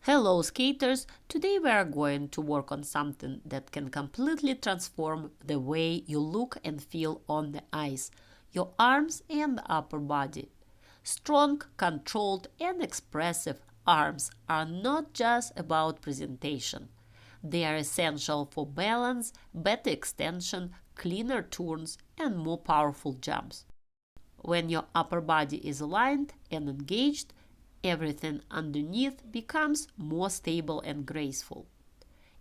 Hello skaters! Today we are going to work on something that can completely transform the way you look and feel on the ice, your arms and upper body. Strong, controlled and expressive arms are not just about presentation. They are essential for balance, better extension, cleaner turns and more powerful jumps. When your upper body is aligned and engaged, everything underneath becomes more stable and graceful.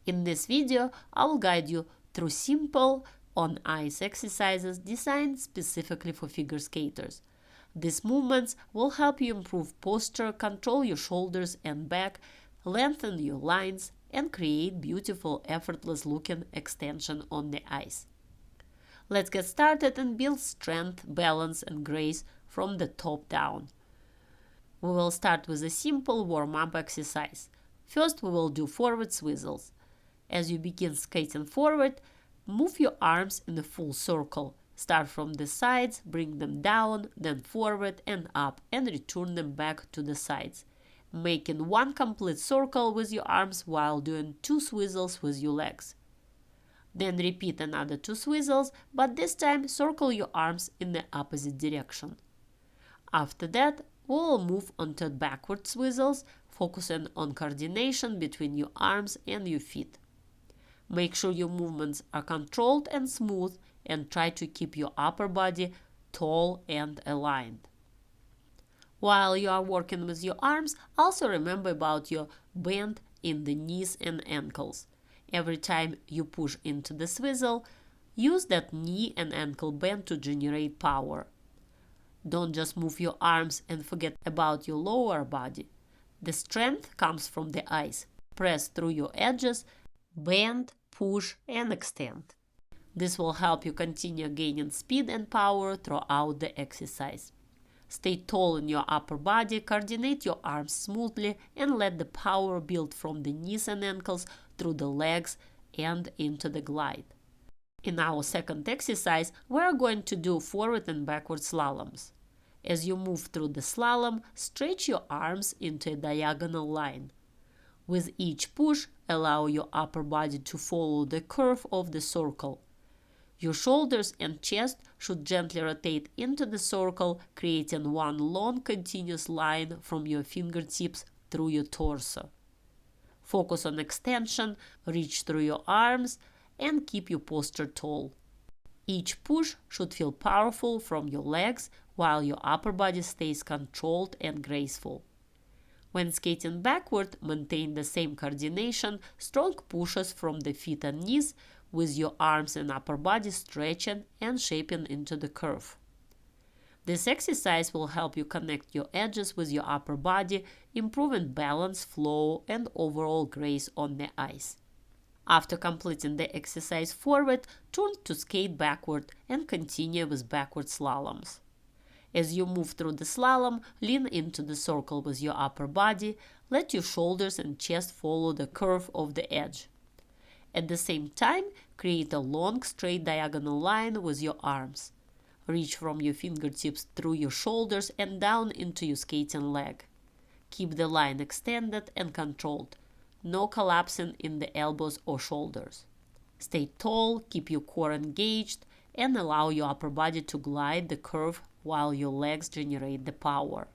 In this video, I will guide you through simple on-ice exercises designed specifically for figure skaters. These movements will help you improve posture, control your shoulders and back, lengthen your lines, and create beautiful, effortless-looking extension on the ice. Let's get started and build strength, balance, and grace from the top down. We will start with a simple warm-up exercise. First, we will do forward swizzles. As you begin skating forward, move your arms in a full circle. Start from the sides, bring them down, then forward and up, and return them back to the sides, making one complete circle with your arms while doing 2 swizzles with your legs. Then repeat another 2 swizzles, but this time circle your arms in the opposite direction. After that, we will move on to backward swizzles, focusing on coordination between your arms and your feet. Make sure your movements are controlled and smooth, and try to keep your upper body tall and aligned. While you are working with your arms, also remember about your bend in the knees and ankles. Every time you push into the swizzle, use that knee and ankle bend to generate power. Don't just move your arms and forget about your lower body. The strength comes from the ice. Press through your edges, bend, push, and extend. This will help you continue gaining speed and power throughout the exercise. Stay tall in your upper body, coordinate your arms smoothly, and let the power build from the knees and ankles through the legs and into the glide. In our second exercise, we are going to do forward and backward slaloms. As you move through the slalom, stretch your arms into a diagonal line. With each push, allow your upper body to follow the curve of the circle. Your shoulders and chest should gently rotate into the circle, creating one long continuous line from your fingertips through your torso. Focus on extension, reach through your arms, and keep your posture tall. Each push should feel powerful from your legs while your upper body stays controlled and graceful. When skating backward, maintain the same coordination, strong pushes from the feet and knees, with your arms and upper body stretching and shaping into the curve. This exercise will help you connect your edges with your upper body, improving balance, flow, and overall grace on the ice. After completing the exercise forward, turn to skate backward and continue with backward slaloms. As you move through the slalom, lean into the circle with your upper body, let your shoulders and chest follow the curve of the edge. At the same time, create a long straight diagonal line with your arms. Reach from your fingertips through your shoulders and down into your skating leg. Keep the line extended and controlled. No collapsing in the elbows or shoulders. Stay tall, keep your core engaged, and allow your upper body to glide the curve while your legs generate the power.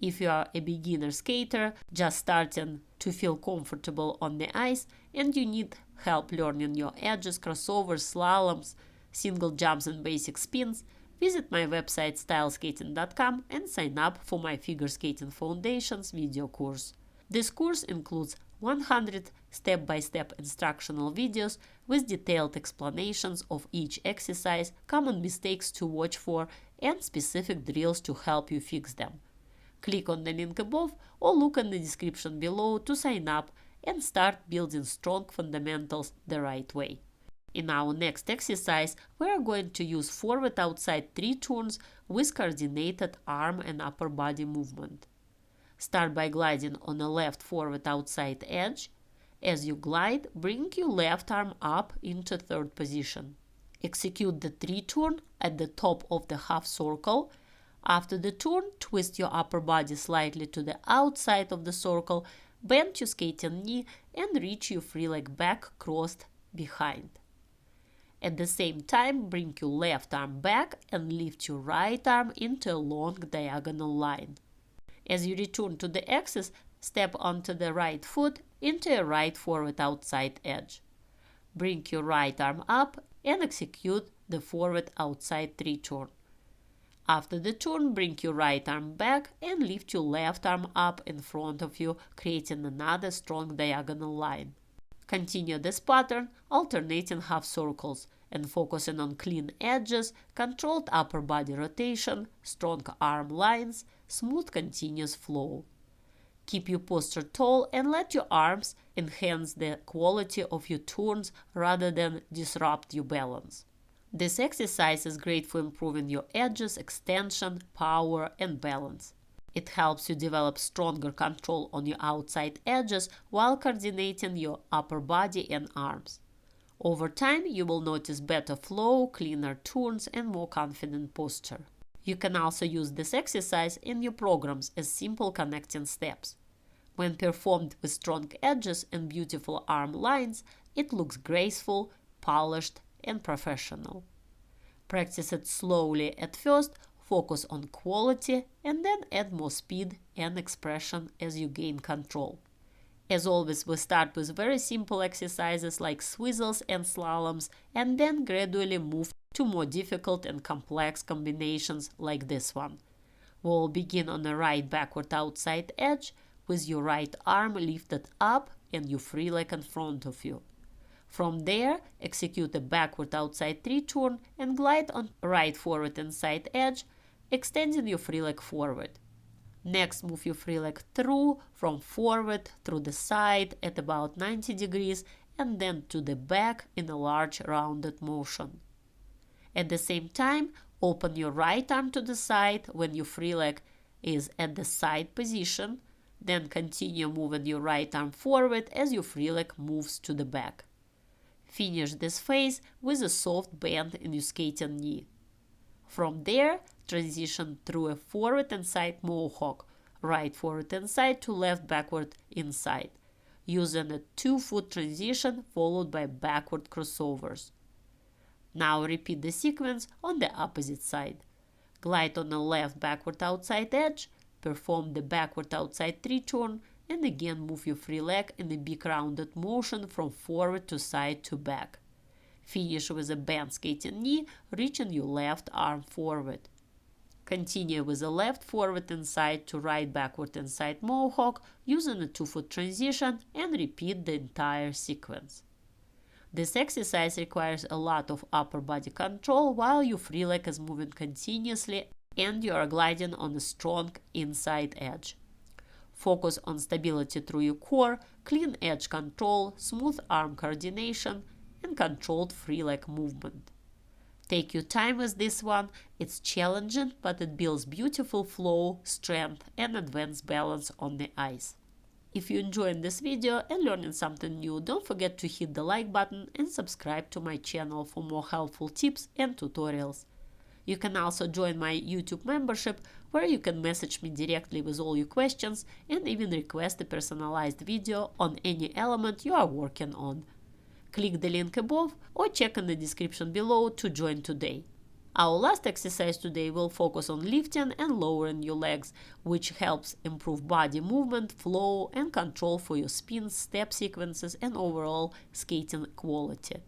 If you are a beginner skater, just starting to feel comfortable on the ice, and you need help learning your edges, crossovers, slaloms, single jumps and basic spins, visit my website styleskating.com and sign up for my Figure Skating Foundations video course. This course includes 100 step-by-step instructional videos with detailed explanations of each exercise, common mistakes to watch for, and specific drills to help you fix them. Click on the link above or look in the description below to sign up and start building strong fundamentals the right way. In our next exercise, we are going to use forward outside 3 turns with coordinated arm and upper body movement. Start by gliding on a left forward outside edge. As you glide, bring your left arm up into third position. Execute the 3 turn at the top of the half circle. After the turn, twist your upper body slightly to the outside of the circle, Bend your skating knee and reach your free leg back crossed behind. At the same time, bring your left arm back and lift your right arm into a long diagonal line. As you return to the axis, step onto the right foot into a right forward outside edge. Bring your right arm up and execute the forward outside 3 turn. After the turn, bring your right arm back and lift your left arm up in front of you, creating another strong diagonal line. Continue this pattern, alternating half circles and focusing on clean edges, controlled upper body rotation, strong arm lines, smooth continuous flow. Keep your posture tall and let your arms enhance the quality of your turns rather than disrupt your balance. This exercise is great for improving your edges, extension, power, and balance. It helps you develop stronger control on your outside edges while coordinating your upper body and arms. Over time, you will notice better flow, cleaner turns, and more confident posture. You can also use this exercise in your programs as simple connecting steps. When performed with strong edges and beautiful arm lines, it looks graceful, polished, and professional. Practice it slowly at first, focus on quality, and then add more speed and expression as you gain control. As always, we start with very simple exercises like Swizzles and slaloms, and then gradually move to more difficult and complex combinations like this one. We'll begin on the right backward outside edge with your right arm lifted up and your free leg in front of you. From there, execute a backward outside 3 turn and glide on right forward inside edge, extending your free leg forward. Next, move your free leg through, from forward through the side at about 90 degrees and then to the back in a large rounded motion. At the same time, open your right arm to the side when your free leg is at the side position, then continue moving your right arm forward as your free leg moves to the back. Finish this phase with a soft bend in your skating knee. From there, transition through a forward inside mohawk, right forward inside to left backward inside, using a 2-foot transition followed by backward crossovers. Now repeat the sequence on the opposite side. Glide on the left backward outside edge, perform the backward outside 3 turn, and again move your free leg in a big rounded motion from forward to side to back. Finish with a bent skating knee, reaching your left arm forward. Continue with the left forward inside to right backward inside mohawk using a 2-foot transition and repeat the entire sequence. This exercise requires a lot of upper body control while your free leg is moving continuously and you are gliding on a strong inside edge. Focus on stability through your core, clean edge control, smooth arm coordination, and controlled free leg movement. Take your time with this one. It's challenging, but it builds beautiful flow, strength, and advanced balance on the ice. If you enjoyed this video and learning something new, don't forget to hit the like button and subscribe to my channel for more helpful tips and tutorials. You can also join my YouTube membership, where you can message me directly with all your questions and even request a personalized video on any element you are working on. Click the link above or check in the description below to join today. Our last exercise today will focus on lifting and lowering your legs, which helps improve body movement, flow, and control for your spins, step sequences, and overall skating quality.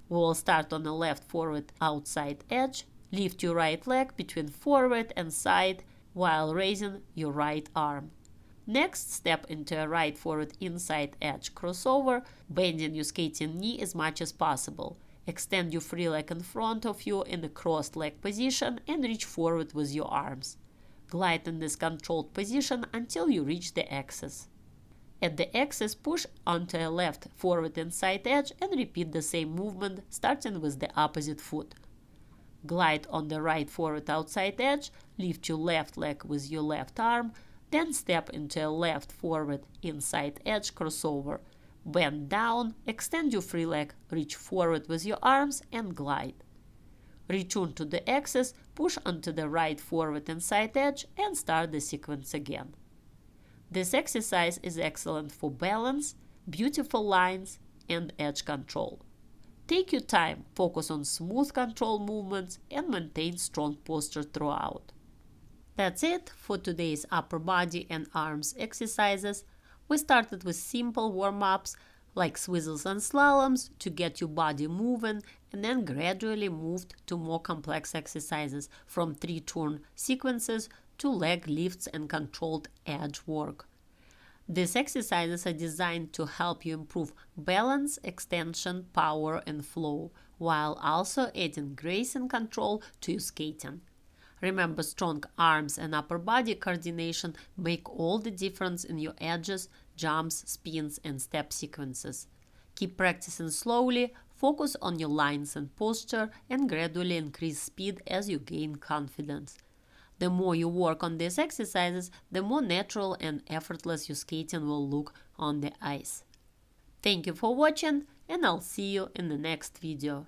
We will start on the left forward outside edge. Lift your right leg between forward and side while raising your right arm. Next, step into a right forward inside edge crossover, bending your skating knee as much as possible. Extend your free leg in front of you in a crossed leg position and reach forward with your arms. Glide in this controlled position until you reach the axis. At the axis, push onto a left forward inside edge and repeat the same movement, starting with the opposite foot. Glide on the right forward outside edge, lift your left leg with your left arm, then step into a left forward inside edge crossover. Bend down, extend your free leg, reach forward with your arms and glide. Return to the axis, push onto the right forward inside edge and start the sequence again. This exercise is excellent for balance, beautiful lines, and edge control. Take your time, focus on smooth control movements, and maintain strong posture throughout. That's it for today's upper body and arms exercises. We started with simple warm-ups like Swizzles and slaloms to get your body moving, and then gradually moved to more complex exercises from 3-turn sequences to leg lifts and controlled edge work. These exercises are designed to help you improve balance, extension, power, and flow, while also adding grace and control to your skating. Remember, strong arms and upper body coordination make all the difference in your edges, jumps, spins, and step sequences. Keep practicing slowly, focus on your lines and posture, and gradually increase speed as you gain confidence. The more you work on these exercises, the more natural and effortless your skating will look on the ice. Thank you for watching, and I'll see you in the next video.